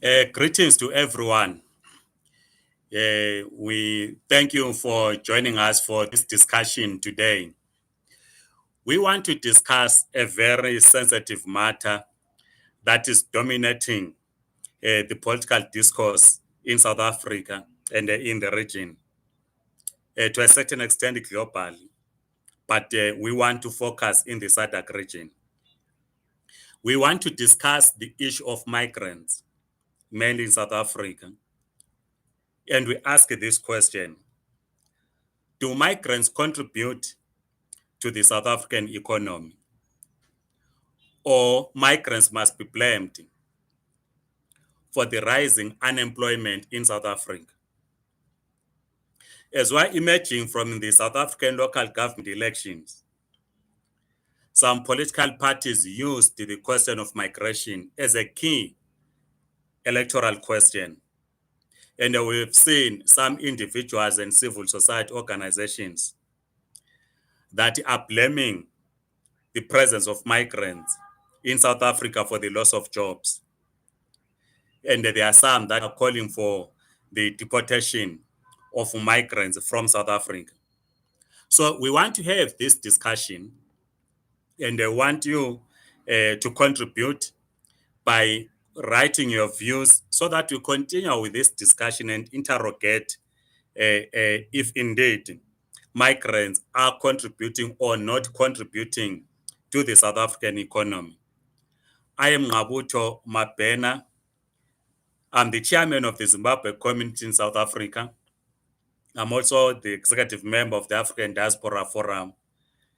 Greetings to everyone. We thank you for joining us for this discussion today. We want to discuss a very sensitive matter that is dominating the political discourse in South Africa and in the region, to a certain extent globally. But we want to focus in the SADC region. We want to discuss the issue of migrants, mainly in South Africa. And we ask this question: do migrants contribute to the South African economy, or migrants must be blamed for the rising unemployment in South Africa? As we're emerging from the South African local government elections, some political parties used the question of migration as a key electoral question. And we've seen some individuals and civil society organizations that are blaming the presence of migrants in South Africa for the loss of jobs. And there are some that are calling for the deportation of migrants from South Africa. So we want to have this discussion, and I want you to contribute by writing your views so that we continue with this discussion and interrogate if indeed migrants are contributing or not contributing to the South African economy. I am Ngabuto Mabena. I'm the chairman of the Zimbabwe community in South Africa. I'm also the executive member of the African Diaspora Forum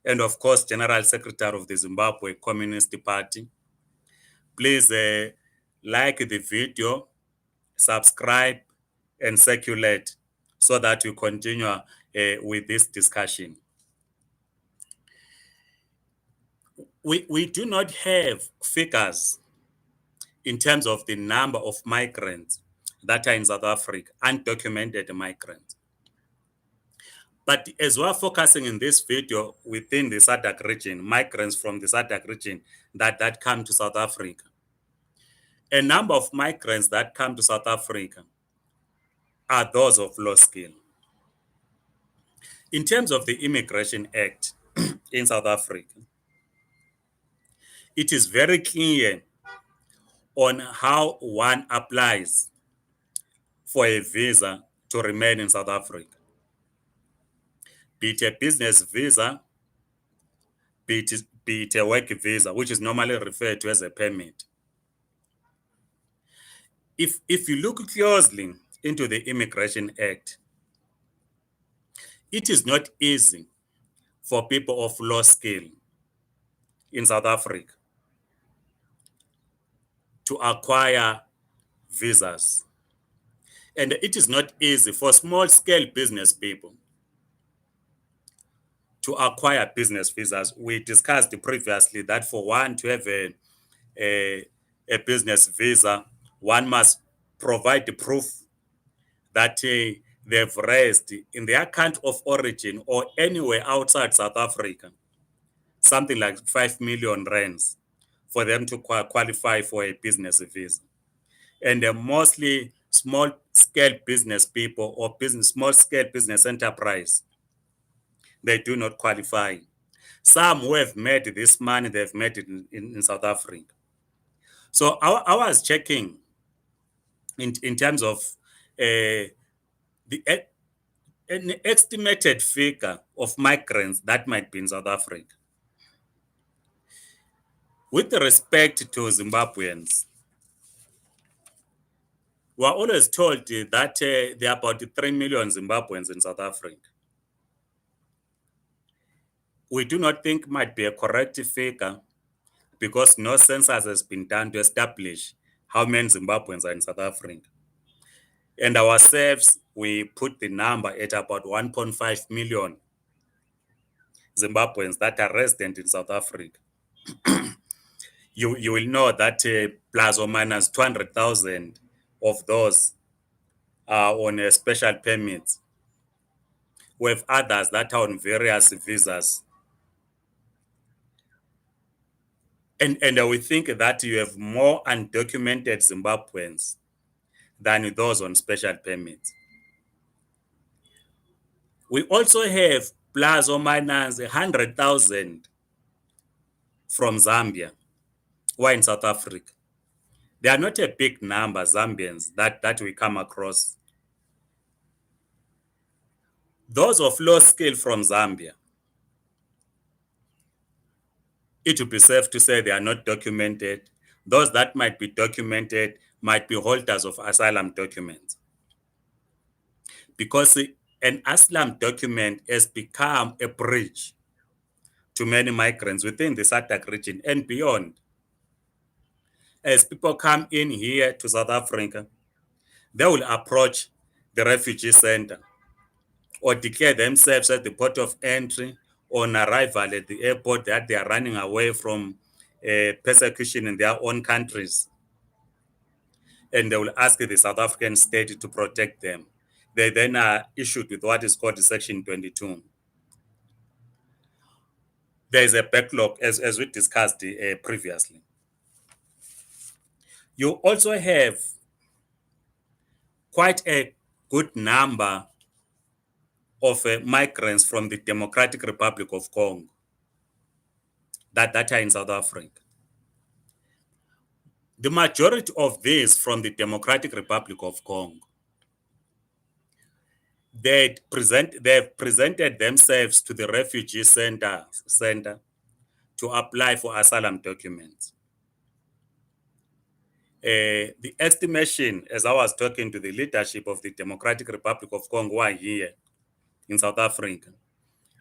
and, of course, General Secretary of the Zimbabwe Communist Party. Please like the video, subscribe, and circulate so that we continue with this discussion. We do not have figures in terms of the number of migrants that are in South Africa, undocumented migrants. But as we're focusing in this video within the SADC region, migrants from the SADC region that come to South Africa, a number of migrants that come to South Africa are those of low skill. In terms of the Immigration Act in South Africa, it is very clear on how one applies for a visa to remain in South Africa. Be it a business visa, be it a work visa, which is normally referred to as a permit. If you look closely into the Immigration Act, it is not easy for people of low skill in South Africa to acquire visas. And it is not easy for small-scale business people to acquire business visas. We discussed previously that for one to have a business visa, one must provide the proof that they've raised in their country of origin or anywhere outside South Africa something like 5 million rands for them to qualify for a business visa. And mostly small-scale business people or small-scale business enterprise, they do not qualify. Some who have made this money, they've made it in South Africa. So I was checking in terms of an estimated figure of migrants that might be in South Africa. With respect to Zimbabweans, we are always told that there are about 3 million Zimbabweans in South Africa. We do not think might be a correct figure because no census has been done to establish how many Zimbabweans are in South Africa. And ourselves, we put the number at about 1.5 million Zimbabweans that are resident in South Africa. You will know that plus or minus 200,000 of those are on special permits. We have others that are on various visas. And we think that you have more undocumented Zimbabweans than those on special permits. We also have plus or minus 100,000 from Zambia who are in South Africa. They are not a big number, Zambians, that we come across. Those of low skill from Zambia, it would be safe to say they are not documented. Those that might be documented might be holders of asylum documents. Because an asylum document has become a bridge to many migrants within the SADC region and beyond. As people come in here to South Africa, they will approach the refugee center or declare themselves at the port of entry on arrival at the airport that they are running away from persecution in their own countries. And they will ask the South African state to protect them. They then are issued with what is called Section 22. There is a backlog, as we discussed previously. You also have quite a good number of migrants from the Democratic Republic of Congo that are in South Africa. The majority of these from the Democratic Republic of Congo, they've presented themselves to the refugee center to apply for asylum documents. The estimation, as I was talking to the leadership of the Democratic Republic of Congo who are here in South Africa,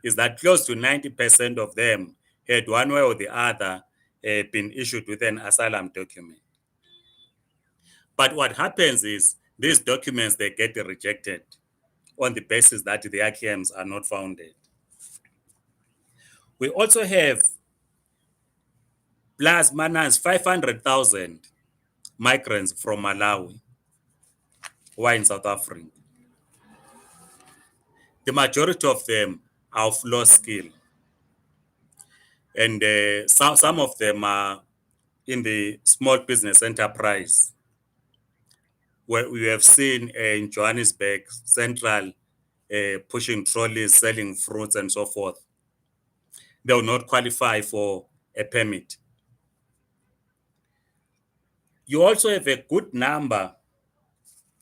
is that close to 90% of them had one way or the other been issued with an asylum document. But what happens is these documents, they get rejected on the basis that their claims are not founded. We also have plus minus 500,000 migrants from Malawi who are in South Africa. The majority of them are of low skill. And some of them are in the small business enterprise, where we have seen in Johannesburg Central pushing trolleys, selling fruits and so forth. They will not qualify for a permit. You also have a good number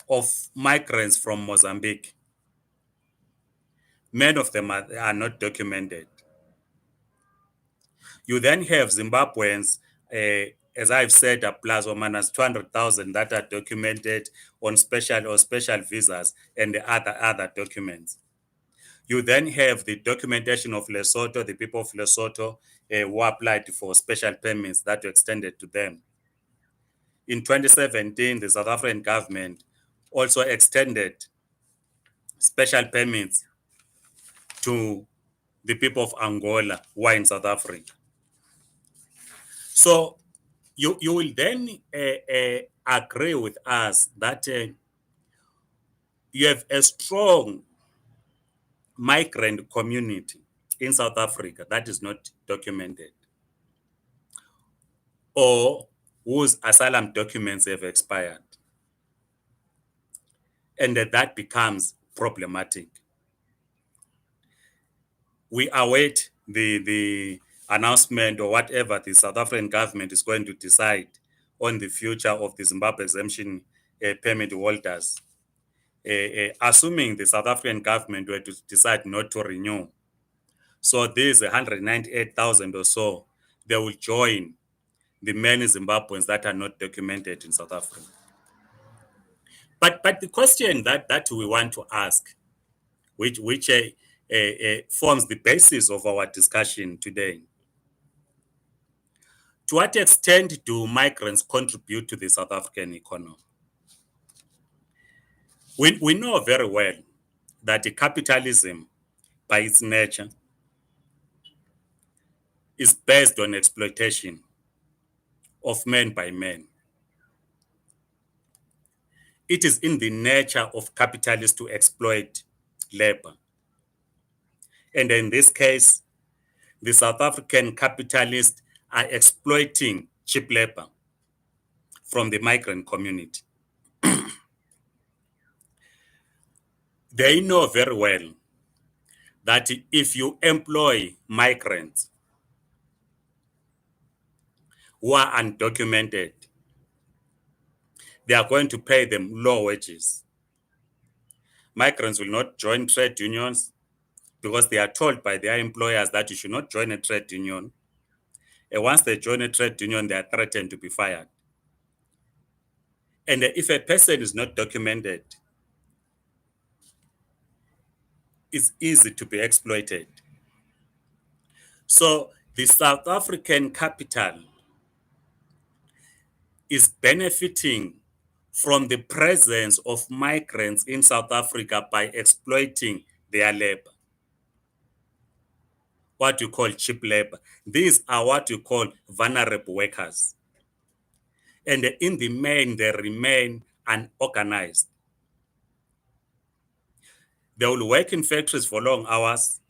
of migrants from Mozambique. Many of them are not documented. You then have Zimbabweans, as I've said, plus or minus 200,000 that are documented on special visas and the other documents. You then have the documentation of Lesotho, the people of Lesotho who applied for special permits that were extended to them. In 2017, the South African government also extended special permits to the people of Angola who are in South Africa. So you will then agree with us that you have a strong migrant community in South Africa that is not documented or whose asylum documents have expired. And that becomes problematic. We await the announcement or whatever the South African government is going to decide on the future of the Zimbabwe exemption permit holders. Assuming the South African government were to decide not to renew. So these 198,000 or so, they will join the many Zimbabweans that are not documented in South Africa. But the question that we want to ask, which forms the basis of our discussion today, to what extent do migrants contribute to the South African economy? We know very well that capitalism, by its nature, is based on exploitation of man by man. It is in the nature of capitalists to exploit labor. And in this case, the South African capitalists are exploiting cheap labor from the migrant community. They know very well that if you employ migrants who are undocumented, they are going to pay them low wages. Migrants will not join trade unions because they are told by their employers that you should not join a trade union. And once they join a trade union, they are threatened to be fired. And if a person is not documented, it's easy to be exploited. So the South African capital is benefiting from the presence of migrants in South Africa by exploiting their labor, what you call cheap labor. These are what you call vulnerable workers. And in the main, they remain unorganized. They will work in factories for long hours.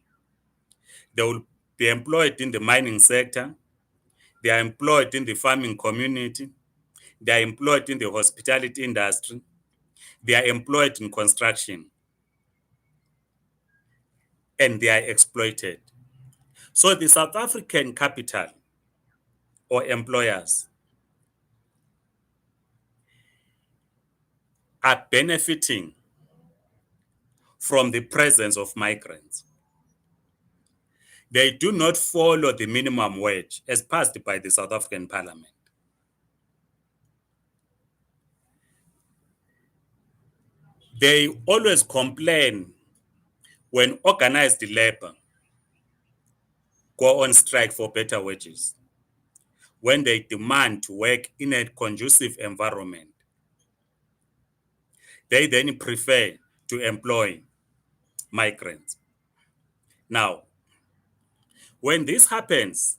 They will be employed in the mining sector. They are employed in the farming community. They are employed in the hospitality industry. They are employed in construction. And they are exploited. So the South African capital or employers are benefiting from the presence of migrants. They do not follow the minimum wage as passed by the South African Parliament. They always complain when organized labor go on strike for better wages, when they demand to work in a conducive environment. They then prefer to employ migrants. Now, when this happens,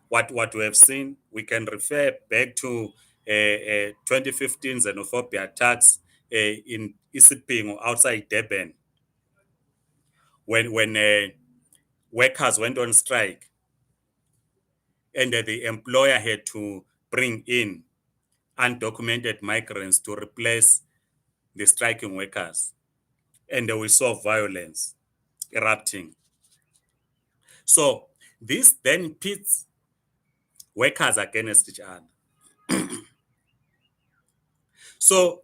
what we have seen, we can refer back to 2015 xenophobia attacks in Isiping or outside Durban, when workers went on strike and the employer had to bring in undocumented migrants to replace the striking workers. And we saw violence erupting. So this then pits workers against each other. So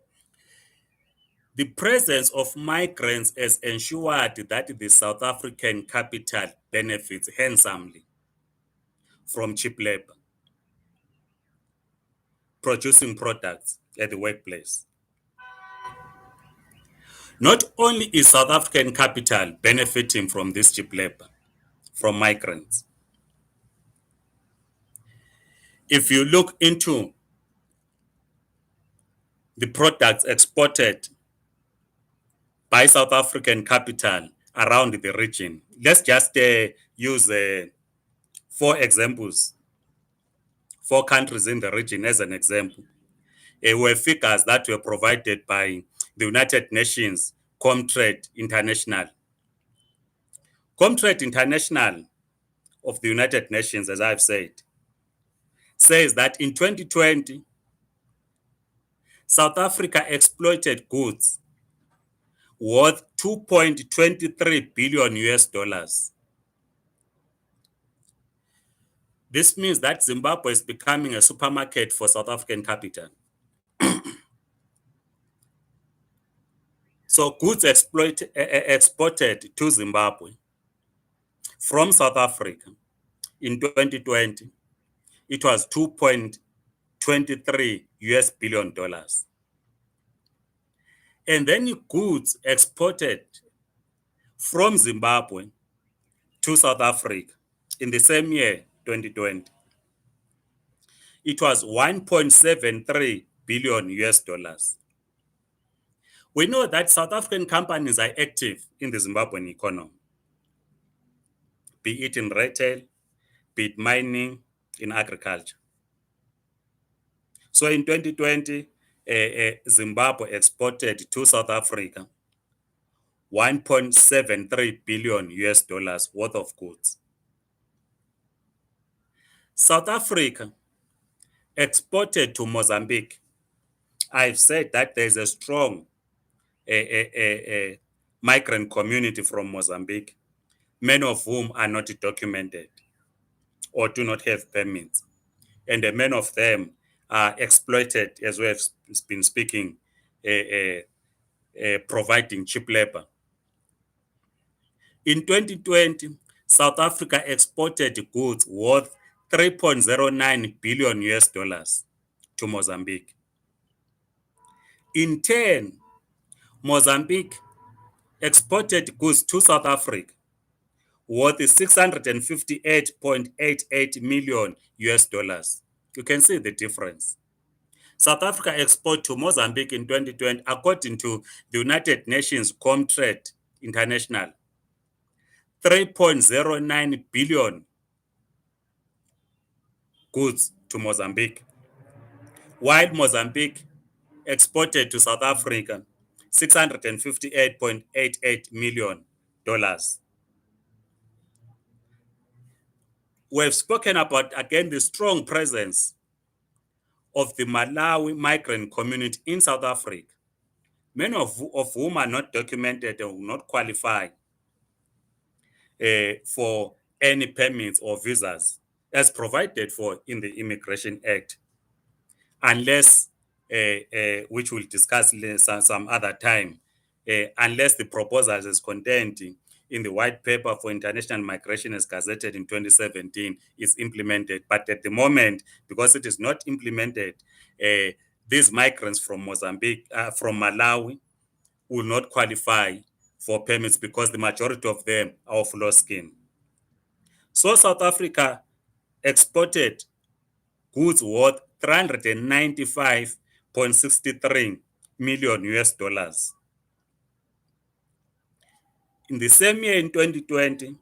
the presence of migrants has ensured that the South African capital benefits handsomely from cheap labor, producing products at the workplace. Not only is South African capital benefiting from this cheap labor, from migrants, if you look into the products exported by South African capital around the region, let's just use 4 examples, 4 countries in the region as an example. Were figures that were provided by the United Nations Comtrade International. Comtrade International of the United Nations, as I've said, says that in 2020, South Africa exploited goods worth 2.23 billion US dollars. This means that Zimbabwe is becoming a supermarket for South African capital. So goods exported to Zimbabwe from South Africa in 2020, it was 2.23 US billion dollars. And then goods exported from Zimbabwe to South Africa in the same year, 2020, it was 1.73 billion US dollars. We know that South African companies are active in the Zimbabwean economy, be it in retail, be it mining, in agriculture. So in 2020, Zimbabwe exported to South Africa 1.73 billion US dollars worth of goods. South Africa exported to Mozambique. I've said that there's a strong a migrant community from Mozambique, many of whom are not documented or do not have permits. And many of them are exploited, as we have been speaking, providing cheap labor. In 2020, South Africa exported goods worth 3.09 billion US dollars to Mozambique. In turn, Mozambique exported goods to South Africa worth 658.88 million US dollars. You can see the difference. South Africa export to Mozambique in 2020, according to the United Nations Comtrade International, 3.09 billion goods to Mozambique, while Mozambique exported to South Africa $658.88 million. We have spoken about, again, the strong presence of the Malawi migrant community in South Africa, many of whom are not documented and will not qualify for any permits or visas as provided for in the Immigration Act, unless, which we'll discuss some other time, unless the proposal is contained in the white paper for international migration as gazetted in 2017 is implemented. But at the moment, because it is not implemented, these migrants from Mozambique, from Malawi, will not qualify for permits because the majority of them are of low skin. So South Africa exported goods worth 395.63 million US dollars. In the same year, in 2020,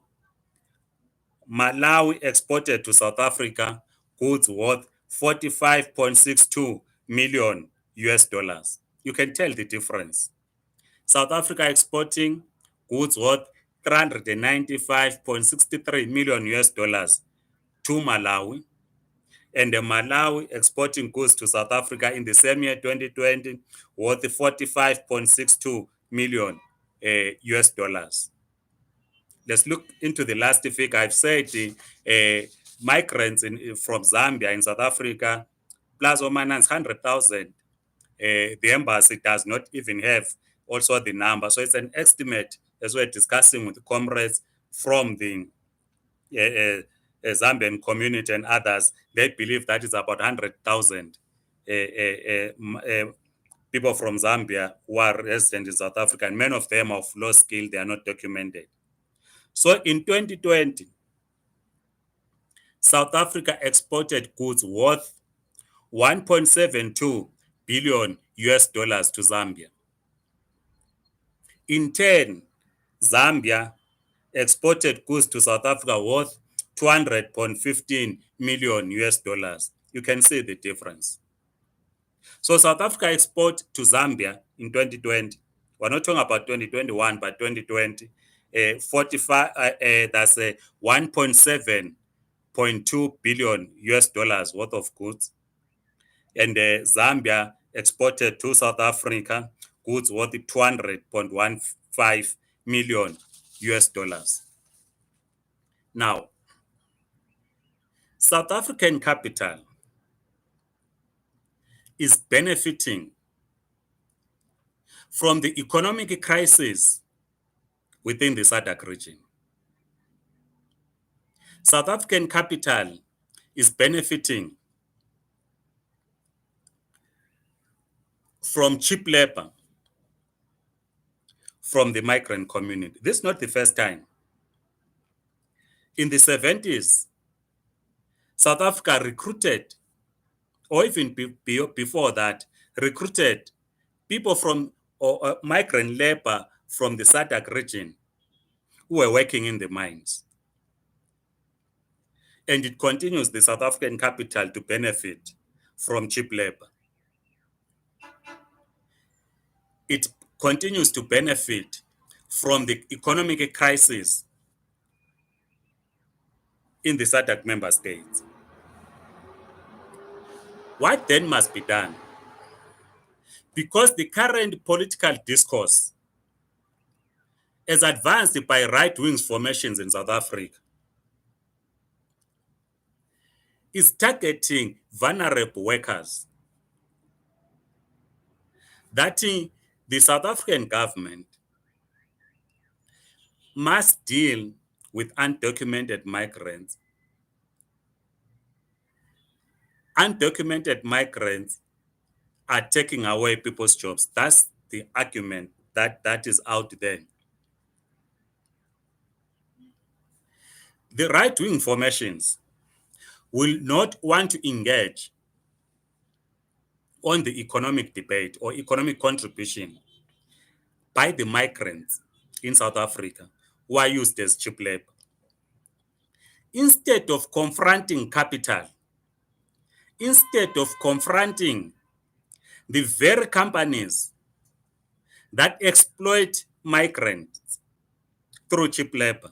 Malawi exported to South Africa goods worth 45.62 million US dollars. You can tell the difference. South Africa exporting goods worth 395.63 million US dollars to Malawi, and the Malawi exporting goods to South Africa in the same year, 2020, worth 45.62 million US dollars. Let's look into the last figure. I've said the migrants from Zambia in South Africa, plus or minus 100,000. The embassy does not even have also the number. So it's an estimate, as we're discussing with comrades from the Zambian community and others. They believe that is about 100,000 people from Zambia who are resident in South Africa, and many of them are of low skill, they are not documented. So in 2020, South Africa exported goods worth 1.72 billion US dollars to Zambia. In turn, Zambia exported goods to South Africa worth 200.15 million US dollars. You can see the difference. So South Africa export to Zambia in 2020. We're not talking about 2021, but 2020. 45. That's 1.7.2 billion US dollars worth of goods, and Zambia exported to South Africa goods worth 200.15 million US dollars. Now, South African capital is benefiting from the economic crisis within the SADC region. South African capital is benefiting from cheap labor from the migrant community. This is not the first time. In the 70s, South Africa recruited, or even before that, recruited people from migrant labor from the SADC region who were working in the mines. And it continues the South African capital to benefit from cheap labor. It continues to benefit from the economic crisis in the SADC member states. What then must be done? because the current political discourse, as advanced by right-wing formations in South Africa, is targeting vulnerable workers. That the South African government must deal with undocumented migrants. Undocumented migrants are taking away people's jobs. That's the argument that is out there. The right-wing formations will not want to engage on the economic debate or economic contribution by the migrants in South Africa who are used as cheap labor. Instead of confronting capital, instead of confronting the very companies that exploit migrants through cheap labor,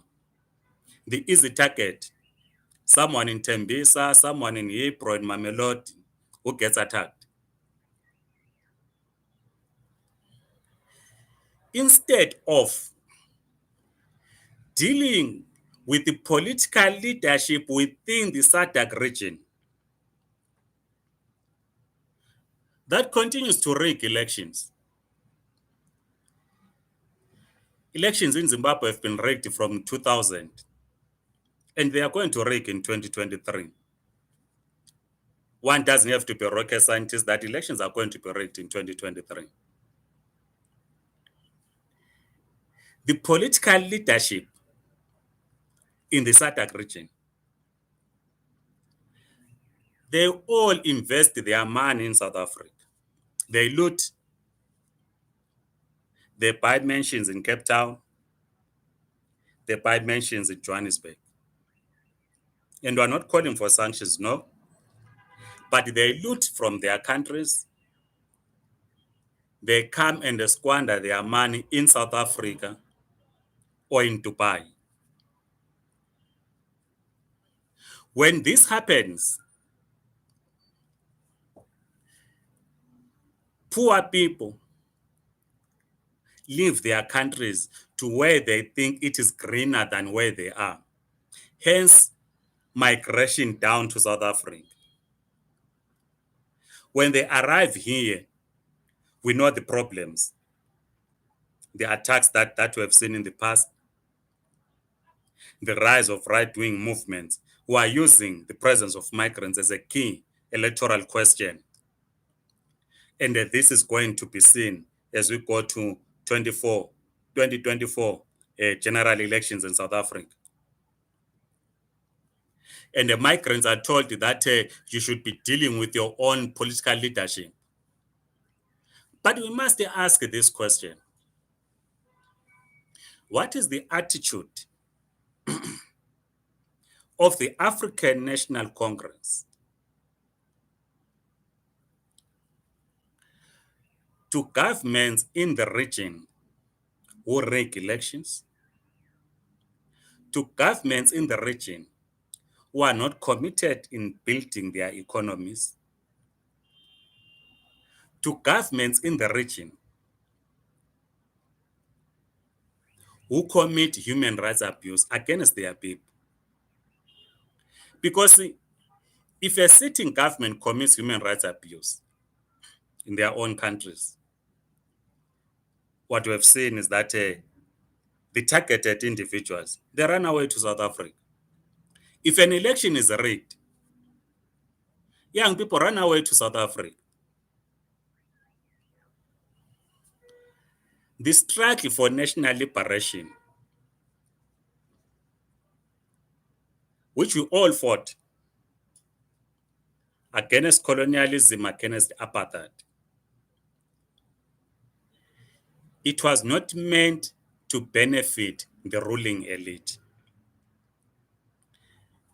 the easy target, someone in Tembisa, someone in Yipro, in Mamelodi, who gets attacked. Instead of dealing with the political leadership within the SADC region that continues to rig elections. Elections in Zimbabwe have been rigged from 2000, and they are going to rig in 2023. One doesn't have to be a rocket scientist that elections are going to be rigged in 2023. The political leadership in the SADC region, they all invest their money in South Africa. They loot, they buy mansions in Cape Town, they buy mansions in Johannesburg. And we're not calling for sanctions, no. But they loot from their countries. They come and they squander their money in South Africa or in Dubai. When this happens, poor people leave their countries to where they think it is greener than where they are. Hence, migration down to South Africa. When they arrive here, we know the problems, the attacks that we have seen in the past, the rise of right-wing movements who are using the presence of migrants as a key electoral question. And this is going to be seen as we go to 2024 general elections in South Africa. And the migrants are told that you should be dealing with your own political leadership. But we must ask this question. What is the attitude of the African National Congress to governments in the region who rig elections, to governments in the region who are not committed in building their economies, to governments in the region who commit human rights abuse against their people? Because if a sitting government commits human rights abuse in their own countries, what we have seen is that the targeted individuals, they run away to South Africa. If an election is rigged, young people run away to South Africa. The struggle for national liberation, which we all fought against colonialism, against apartheid, it was not meant to benefit the ruling elite.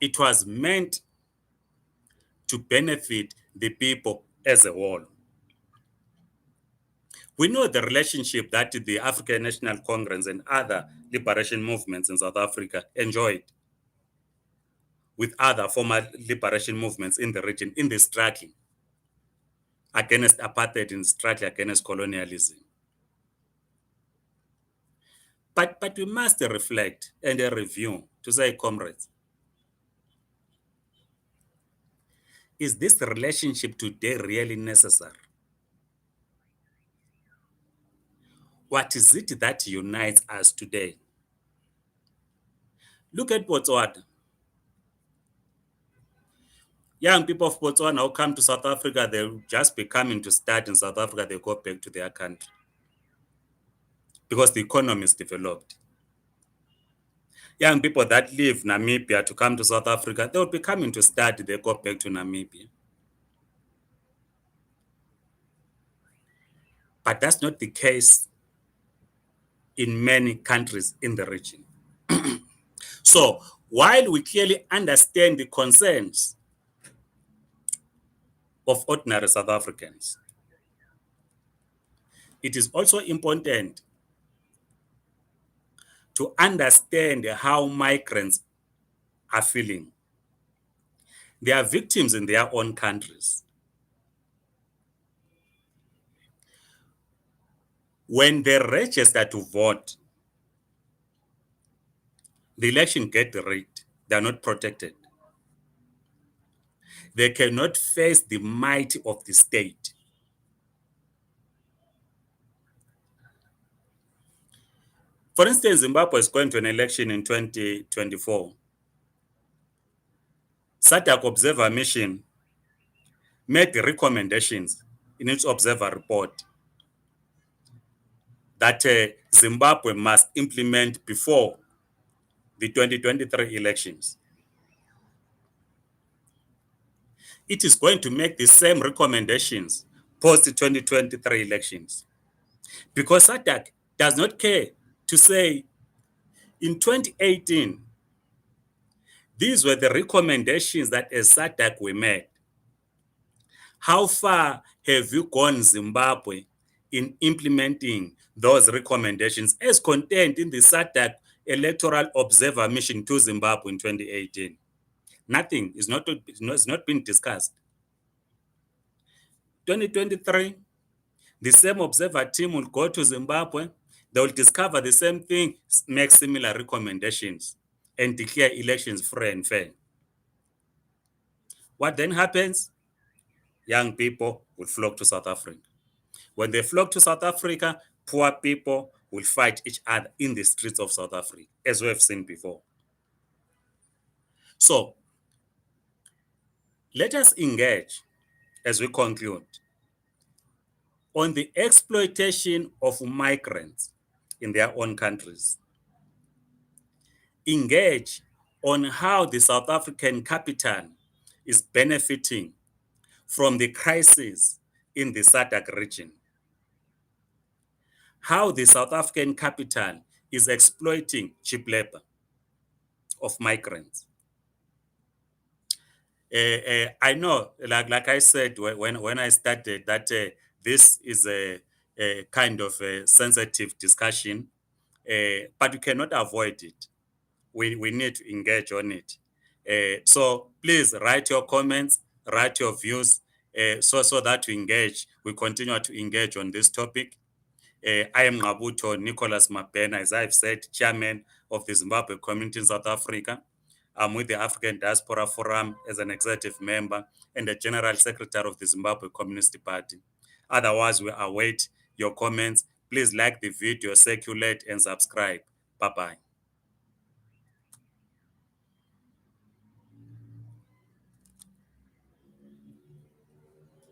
It was meant to benefit the people as a whole. We know the relationship that the African National Congress and other liberation movements in South Africa enjoyed with other former liberation movements in the region in the struggle. against apartheid and struggle against colonialism. But we must reflect and review to say, comrades, is this relationship today really necessary? What is it that unites us today? Look at Botswana. Young people of Botswana who come to South Africa, they'll just be coming to study in South Africa, they go back to their country because the economy is developed. Young people that leave Namibia to come to South Africa, they'll be coming to study, they go back to Namibia. But that's not the case in many countries in the region. So while we clearly understand the concerns of ordinary South Africans, it is also important to understand how migrants are feeling. They are victims in their own countries. When they register to vote, the election gets rigged. They are not protected. They cannot face the might of the state. For instance, Zimbabwe is going to an election in 2024. SADC Observer Mission made the recommendations in its observer report that Zimbabwe must implement before the 2023 elections. It is going to make the same recommendations post 2023 elections because SADC does not care to say in 2018, these were the recommendations that as SADC were made. How far have you gone, Zimbabwe, in implementing those recommendations as contained in the SADC Electoral Observer Mission to Zimbabwe in 2018? Nothing. It's not been discussed. 2023, the same observer team will go to Zimbabwe. They will discover the same thing, make similar recommendations, and declare elections free and fair. What then happens? Young people will flock to South Africa. When they flock to South Africa, poor people will fight each other in the streets of South Africa, as we have seen before. So, let us engage, as we conclude, on the exploitation of migrants in their own countries. Engage on how the South African capital is benefiting from the crisis in the SADC region. How the South African capital is exploiting cheap labor of migrants. I know, like I said when I started, that this is a kind of a sensitive discussion, but we cannot avoid it. We need to engage on it. So please write your comments, write your views, so that we continue to engage on this topic. I am Ngabuto Nicholas Mapena, as I've said, chairman of the Zimbabwe community in South Africa. I'm with the African Diaspora Forum as an executive member and the general secretary of the Zimbabwe Communist Party. Otherwise, we await your comments. Please like the video, circulate, and subscribe. Bye-bye.